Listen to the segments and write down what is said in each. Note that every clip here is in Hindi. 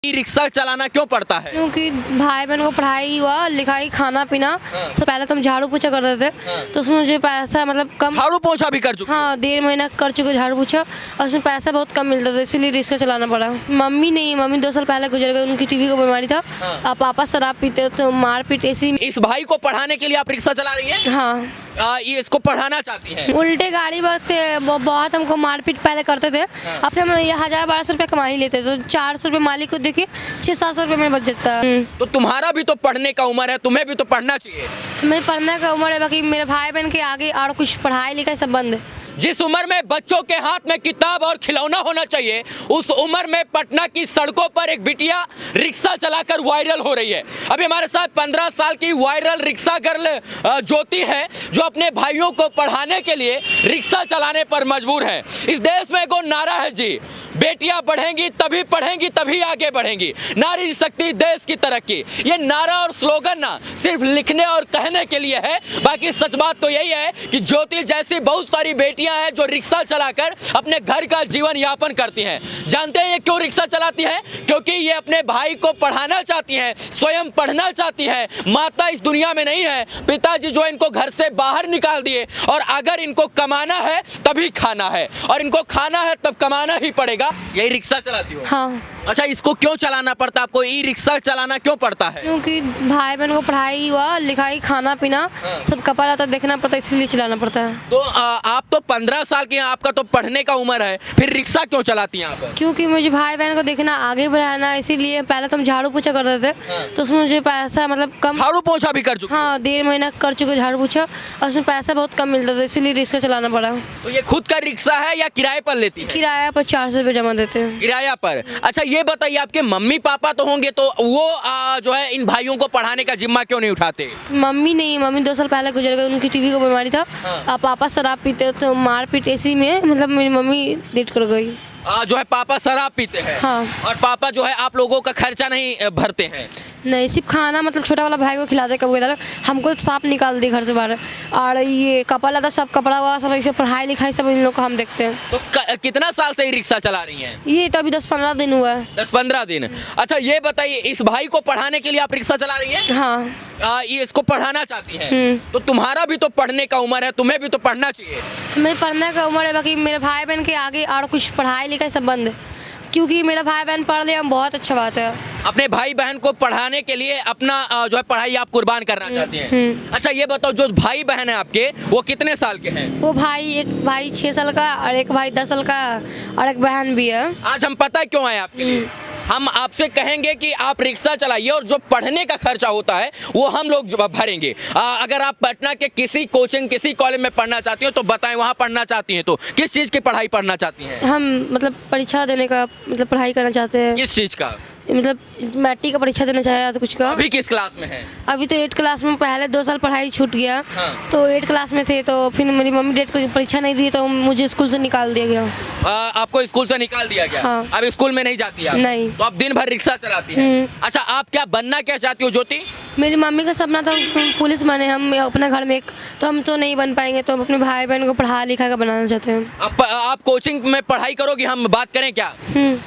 ई रिक्शा चलाना क्यों पड़ता है? क्योंकि भाई बहन को पढ़ाई हुआ लिखाई खाना पीना सब पहले तो हम झाड़ू पोछा करते थे तो उसमें मुझे पैसा मतलब कम। झाड़ू पोछा भी कर चुके? हाँ 1.5 महीना कर चुके झाड़ू पोछा और उसमें पैसा बहुत कम मिलता था इसलिए रिक्शा चलाना पड़ा। मम्मी 2 साल पहले गुजर गए, उनकी टीबी का बीमारी था। और पापा शराब पीते तो मारपीट ऐसी। इस भाई को पढ़ाने के लिए आप रिक्शा चला रही हैं? हाँ ये इसको पढ़ाना चाहती हैं? उल्टे गाड़ी वक्त बहुत हमको मारपीट पहले करते थे। अब से हम 1000-1200 रुपये कमा ही लेते तो 400 रुपये मालिक को देखिए 600-700 रुपये में बच जाता है। तो तुम्हारा भी तो पढ़ने का उम्र है, तुम्हें भी तो पढ़ना चाहिए। मेरे पढ़ने का उम्र है, बाकी मेरे भाई बहन के आगे और कुछ पढ़ाई लिखाई सब बंद है। जिस उम्र में बच्चों के हाथ में किताब और खिलौना होना चाहिए उस उम्र में पटना की सड़कों पर एक बिटिया रिक्शा चलाकर वायरल हो रही है। अभी हमारे साथ 15 साल की वायरल रिक्शा गर्ल ज्योति है जो अपने भाइयों को पढ़ाने के लिए रिक्शा चलाने पर मजबूर है। इस देश में एक नारा है जी, बेटियां बढ़ेंगी तभी पढ़ेंगी तभी आगे बढ़ेंगी, नारी शक्ति देश की तरक्की। ये नारा और स्लोगन ना सिर्फ लिखने और कहने के लिए है, बाकी सच बात तो यही है कि ज्योति जैसी बहुत सारी बेटियां हैं जो रिक्शा चलाकर अपने घर का जीवन यापन करती हैं। जानते हैं ये क्यों रिक्शा चलाती हैं? क्योंकि ये अपने भाई को पढ़ाना चाहती हैं, स्वयं पढ़ना चाहती हैं। माता इस दुनिया में नहीं है, पिताजी जो इनको घर से बाहर निकाल दिए और अगर इनको कमाना है तभी खाना है और इनको खाना है तब कमाना ही पड़ेगा। यही रिक्शा चलाती हो? हाँ। अच्छा, इसको क्यों चलाना पड़ता है आपको? ई रिक्शा चलाना क्यों पड़ता है? क्योंकि भाई बहन को पढ़ाई हुआ लिखाई खाना पीना सब कपड़ा आता देखना पड़ता है इसलिए चलाना पड़ता है। तो आप तो 15 साल की हैं, आपका तो पढ़ने का उम्र है, फिर रिक्शा क्यों चलाती हैं आप? क्योंकि मुझे भाई बहन को देखना आगे बढ़ाना, इसीलिए पहले तो हम झाड़ू पोछा करते थे तो उसमें मुझे पैसा मतलब कम। झाड़ू पोछा भी कर चुके? हाँ 1.5 महीना कर चुके झाड़ू पोछा और उसमें पैसा बहुत कम मिलता था इसलिए रिक्शा चलाना पड़ा। तो ये खुद का रिक्शा है या किराए पर लेती है? किराया पर 400 रुपये जमा देते हैं। किराया पर? अच्छा ये बताइए, आपके मम्मी पापा तो होंगे, तो वो जो है इन भाइयों को पढ़ाने का जिम्मा क्यों नहीं उठाते? मम्मी 2 साल पहले गुजर गए, उनकी टीबी का बीमारी था। और पापा शराब पीते तो मारपीट ऐसी में मतलब मेरी मम्मी डेट कर गई। जो है पापा शराब पीते हैं? हाँ। और पापा जो है आप लोगों का खर्चा नहीं भरते हैं? नहीं, सिर्फ खाना मतलब छोटा वाला भाई को खिलाते कभी कभी, हमको सांप निकाल दिए घर से बाहर। और ये कपड़ा लता सब कपड़ा हुआ सब ऐसे पढ़ाई लिखाई सब इन लोग को हम देखते हैं। तो कितना साल से ही रिक्शा चला रही हैं? ये तो अभी 10-15 दिन हुआ है। 10-15 दिन? अच्छा ये बताइए, इस भाई को पढ़ाने के लिए आप रिक्शा चला रही हैं? हाँ। ये इसको पढ़ाना चाहती हैं? तो तुम्हारा भी तो पढ़ने का उम्र है, तुम्हें भी तो पढ़ना चाहिए। मेरे पढ़ने का उम्र है, बाकी मेरे भाई बहन के आगे और कुछ पढ़ाई लिखाई सब बंद है। क्योंकि मेरा भाई बहन पढ़ ले हम बहुत अच्छा बात है। अपने भाई बहन को पढ़ाने के लिए अपना जो है पढ़ाई आप कुर्बान करना चाहती हैं? अच्छा ये बताओ, जो भाई बहन है आपके वो कितने साल के हैं? वो एक भाई 6 साल का और एक भाई 10 साल का और एक बहन भी है। आज हम पता क्यों आए आपके लिए? हम आपसे कहेंगे कि आप रिक्शा चलाइए और जो पढ़ने का खर्चा होता है वो हम लोग भरेंगे। अगर आप पटना के किसी कोचिंग किसी कॉलेज में पढ़ना चाहती हो तो बताएं, वहाँ पढ़ना चाहती हैं तो किस चीज़ की पढ़ाई पढ़ना चाहती हैं? हम मतलब परीक्षा देने का मतलब पढ़ाई करना चाहते हैं। किस चीज़ का? मतलब मैट्रिक का परीक्षा देना चाहे तो कुछ का। अभी किस क्लास में है? अभी तो 8 क्लास में, पहले 2 साल पढ़ाई छूट गया। हाँ। तो 8 क्लास में थे तो फिर मेरी मम्मी डेट परीक्षा नहीं दी तो मुझे स्कूल से निकाल दिया गया। आपको स्कूल से निकाल दिया गया? हाँ। अब स्कूल में नहीं जाती आप? नहीं। तो आप दिन भर रिक्शा चलाती हैं? अच्छा आप क्या बनना क्या चाहती हो ज्योति? मेरी मम्मी का सपना था पुलिस बने, हम अपने घर में तो हम तो नहीं बन पाएंगे तो हम अपने भाई बहन को पढ़ा लिखा कर बनाना चाहते हैं। आप कोचिंग में पढ़ाई करोगी, हम बात करें क्या?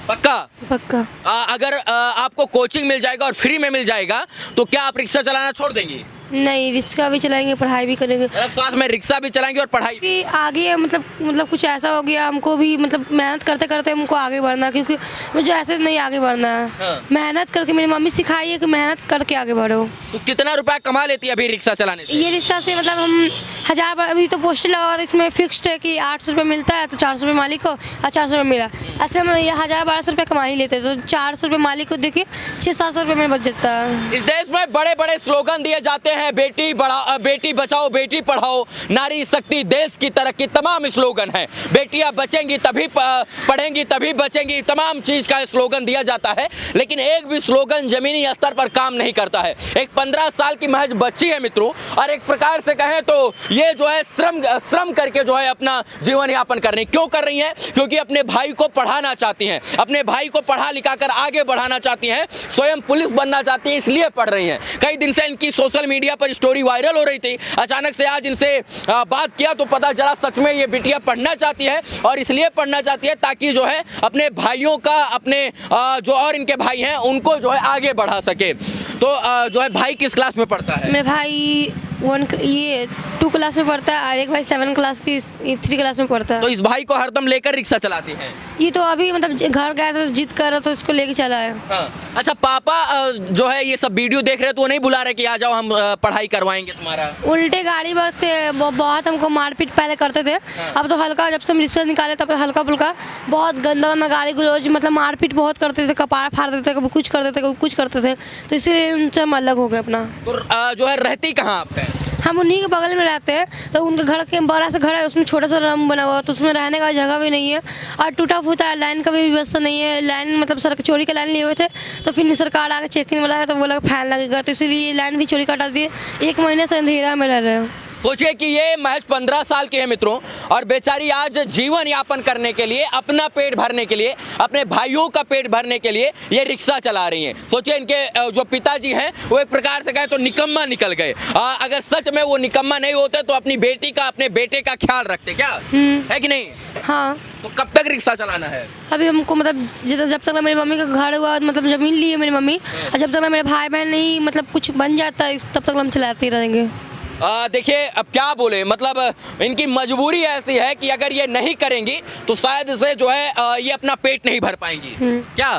पक्का? पक्का। अगर आपको कोचिंग मिल जाएगा और फ्री में मिल जाएगा तो क्या आप रिक्शा चलाना छोड़ देंगी? नहीं, रिक्शा भी चलाएंगे पढ़ाई भी करेंगे। साथ में रिक्शा भी चलाएंगे और पढ़ाई भी? आगे मतलब कुछ ऐसा हो गया हमको भी मतलब मेहनत करते करते हमको आगे बढ़ना, क्योंकि मुझे ऐसे नहीं आगे बढ़ना है। हाँ। मेहनत करके मेरी मम्मी सिखाई है कि मेहनत करके आगे बढ़ो। तो कितना रुपया कमा लेती है अभी रिक्शा चलाने से? ये रिक्शा से मतलब हम 1000, अभी तो पोस्टर लगा हुआ था इसमें फिक्स्ड है कि 800 रुपये मिलता है तो 400 रुपये मालिक को और 400 रुपये मिला। ऐसे हम 1000-1200 रुपये कमा ही लेते तो 400 रुपये मालिक को देखिए 600-700 रुपये में बच जाता है। इस देश में बड़े बड़े स्लोगन दिए जाते हैं, बेटी बचाओ बेटी पढ़ाओ, नारी शक्ति देश की तरक्की, तमाम स्लोगन है। बेटियां बचेंगी तभी पढ़ेंगी तभी बचेंगी, तमाम चीज का स्लोगन दिया जाता है, लेकिन एक भी स्लोगन जमीनी स्तर पर काम नहीं करता है। एक 15 साल की महज बच्ची है मित्रों, और एक प्रकार से कहें तो ये जो है श्रम करके जो है अपना जीवन यापन कर रही। क्यों कर रही है? क्योंकि अपने भाई को पढ़ाना चाहती हैं, अपने भाई को पढ़ा लिखा कर आगे बढ़ाना चाहती हैं, स्वयं पुलिस बनना चाहती है, इसलिए पढ़ रही हैं। कई दिन से इनकी सोशल मीडिया मीडिया पर स्टोरी वायरल हो रही थी, अचानक से आज इनसे बात किया तो पता चला सच में ये बिटिया पढ़ना चाहती है, और इसलिए पढ़ना चाहती है ताकि जो है अपने भाइयों का, अपने जो और इनके भाई हैं उनको जो है आगे बढ़ा सके। तो जो है भाई किस क्लास में पढ़ता है? मेरा भाई 2 क्लास में पढ़ता है और एक भाई 7 क्लास की 3 क्लास में पढ़ता है। तो इस भाई को हरदम लेकर रिक्शा चलाती हैं? ये तो अभी मतलब घर गया तो जिद कर रहा तो इसको लेके चला है। हाँ। अच्छा, पापा जो है ये सब वीडियो देख रहे हैं तो वो नहीं बुला रहे कि आ जाओ हम पढ़ाई करवाएंगे तुम्हारा? उल्टे गाड़ी बकते बहुत हमको मारपीट पहले करते थे। अब तो हल्का, जब से हम रिश्वत निकाले तब तो हल्का फुल्का, बहुत गंदा गाड़ी गुलोज, मतलब मारपीट बहुत करते थे, कपार फाड़ देते थे, कभी कुछ कर देते कभी कुछ करते थे, तो इसीलिए उनसे हम अलग हो गए अपना। तो जो है रहती कहाँ आप है? हम उन्हीं के बगल में रहते हैं, तो उनके घर के बड़ा सा घर है, उसमें छोटा सा रूम बना हुआ, तो उसमें रहने का जगह भी नहीं है और टूटा फूटा है, लाइन का भी व्यवस्था नहीं है। लाइन मतलब चोरी का लाइन लिए हुए थे, तो फिर सरकार आके चेकिंग वाला है तो वो लगा फैन लगेगा, तो इसीलिए लाइन भी चोरी कटा दिए। 1 महीने से अंधेरा में रह रहे हैं। सोचिए कि ये महज 15 साल के हैं मित्रों, और बेचारी आज जीवन यापन करने के लिए, अपना पेट भरने के लिए, अपने भाइयों का पेट भरने के लिए ये रिक्शा चला रही हैं। सोचिए इनके जो पिताजी हैं वो एक प्रकार से कहें तो निकम्मा निकल गए। अगर सच में वो निकम्मा नहीं होते तो अपनी बेटी का, अपने बेटे का ख्याल रखते, क्या है कि नहीं? हाँ। तो कब तक रिक्शा चलाना है? अभी हमको मतलब जब तक मेरी मम्मी का घर हुआ, मतलब ज़मीन ली है मेरी मम्मी, और जब तक मेरे भाई बहन नहीं मतलब कुछ बन जाता है तब तक हम चलाते रहेंगे। देखिए अब क्या बोले, मतलब इनकी मजबूरी ऐसी है कि अगर ये नहीं करेंगी तो शायद से जो है ये अपना पेट नहीं भर पाएंगी। क्या?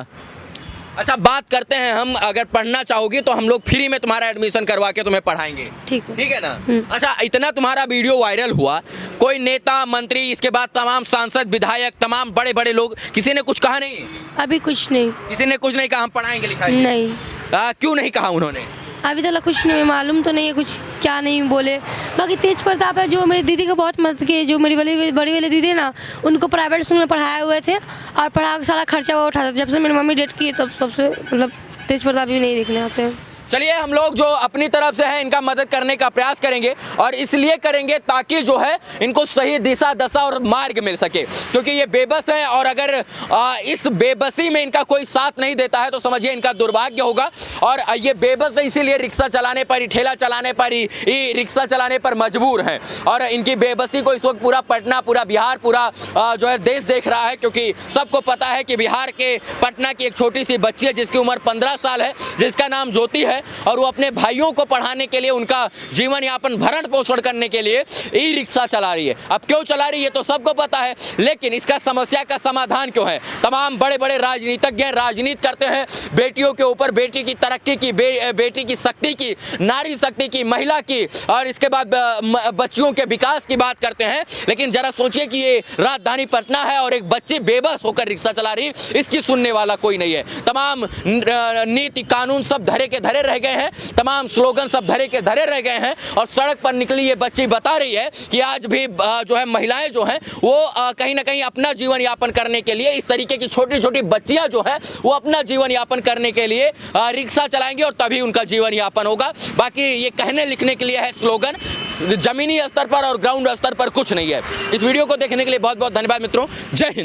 अच्छा, बात करते हैं हम, अगर पढ़ना चाहोगी तो हम लोग फ्री में तुम्हारा एडमिशन करवा के तुम्हें पढ़ाएंगे, ठीक है ना? अच्छा, इतना तुम्हारा वीडियो वायरल हुआ, कोई नेता मंत्री, इसके बाद तमाम सांसद विधायक, तमाम बड़े बड़े लोग, किसी ने कुछ कहा नहीं? अभी कुछ नहीं, किसी ने कुछ नहीं कहा हम पढ़ाएंगे लिखाएंगे? नहीं। क्यों नहीं कहा उन्होंने? अभी तक कुछ नहीं, मालूम तो नहीं है कुछ क्या नहीं बोले। बाकी तेज प्रताप है जो मेरी दीदी को बहुत मदद की, जो मेरी बड़ी वाली दीदी है ना, उनको प्राइवेट स्कूल में पढ़ाए हुए थे और पढ़ा के सारा खर्चा वो उठाते। जब से मेरी मम्मी डेथ की तब सबसे मतलब तेज प्रताप भी नहीं देखने आते हैं। चलिए हम लोग जो अपनी तरफ से है इनका मदद करने का प्रयास करेंगे, और इसलिए करेंगे ताकि जो है इनको सही दिशा दशा और मार्ग मिल सके, क्योंकि ये बेबस हैं, और अगर इस बेबसी में इनका कोई साथ नहीं देता है तो समझिए इनका दुर्भाग्य होगा। और ये बेबस है, इसीलिए रिक्शा चलाने पर ही, ठेला चलाने पर ही रिक्शा चलाने पर मजबूर हैं, और इनकी बेबसी को इस वक्त पूरा पटना, पूरा बिहार, पूरा जो है देश देख रहा है, क्योंकि सबको पता है कि बिहार के पटना की एक छोटी सी बच्ची है जिसकी उम्र 15 साल है, जिसका नाम ज्योति है, और वो अपने भाइयों को पढ़ाने के लिए, उनका जीवन यापन भरण पोषण करने के लिए ई रिक्शा चला रही है। अब क्यों चला रही है तो सबको पता है, लेकिन इसका समस्या का समाधान क्यों है? तमाम बड़े बड़े राजनीतिज्ञ राजनीति करते हैं, बेटियों के ऊपर, बेटी की तरक्की की, बेटी की शक्ति की, नारी शक्ति की, महिला की, और इसके बाद बच्चियों के विकास की बात करते हैं। लेकिन जरा सोचिए कि ये राजधानी पटना है और एक बच्ची बेबस होकर रिक्शा चला रही, इसकी सुनने वाला कोई नहीं है। तमाम नीति कानून सब धरे के धरे रह गए हैं, तमाम स्लोगन सब धरे के धरे रह गए हैं, और सड़क पर निकली ये बच्ची बता रही है कि आज भी जो है महिलाएं जो हैं वो कहीं ना कहीं अपना जीवन यापन करने के लिए, इस तरीके की छोटी छोटी बच्चियां जो है वो अपना जीवन यापन करने के लिए रिक्शा चलाएंगी और तभी उनका जीवन यापन होगा। बाकी ये कहने लिखने के लिए है स्लोगन, जमीनी स्तर पर और ग्राउंड स्तर पर कुछ नहीं है। इस वीडियो को देखने के लिए बहुत बहुत धन्यवाद मित्रों। जय हिंद।